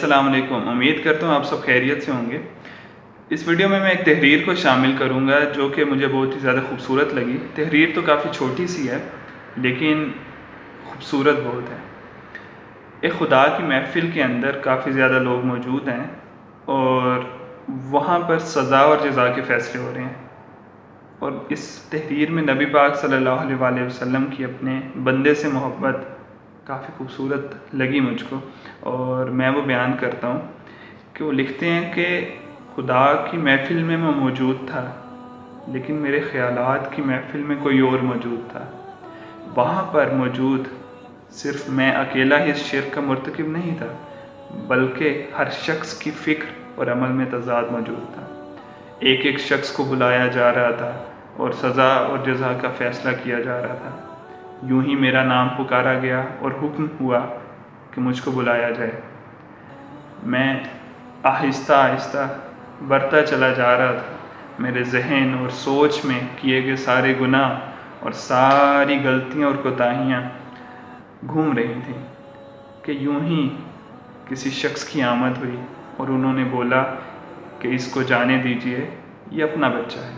السلام علیکم۔ امید کرتا ہوں آپ سب خیریت سے ہوں گے۔ اس ویڈیو میں ایک تحریر کو شامل کروں گا جو کہ مجھے بہت ہی زیادہ خوبصورت لگی۔ تحریر تو کافی چھوٹی سی ہے لیکن خوبصورت بہت ہے۔ ایک خدا کی محفل کے اندر کافی زیادہ لوگ موجود ہیں اور وہاں پر سزا اور جزا کے فیصلے ہو رہے ہیں، اور اس تحریر میں نبی پاک صلی اللہ علیہ وآلہ وسلم کی اپنے بندے سے محبت کافی خوبصورت لگی مجھ کو، اور میں وہ بیان کرتا ہوں کہ وہ لکھتے ہیں کہ خدا کی محفل میں میں موجود تھا لیکن میرے خیالات کی محفل میں کوئی اور موجود تھا۔ وہاں پر موجود صرف میں اکیلا ہی اس شرک کا مرتکب نہیں تھا، بلکہ ہر شخص کی فکر اور عمل میں تضاد موجود تھا۔ ایک ایک شخص کو بلایا جا رہا تھا اور سزا اور جزا کا فیصلہ کیا جا رہا تھا۔ یوں ہی میرا نام پکارا گیا اور حکم ہوا کہ مجھ کو بلایا جائے۔ میں آہستہ آہستہ بڑھتا چلا جا رہا تھا۔ میرے ذہن اور سوچ میں کیے گئے سارے گناہ اور ساری غلطیاں اور کوتاہیاں گھوم رہی تھیں کہ یوں ہی کسی شخص کی آمد ہوئی اور انہوں نے بولا کہ اس کو جانے دیجئے، یہ اپنا بچہ ہے۔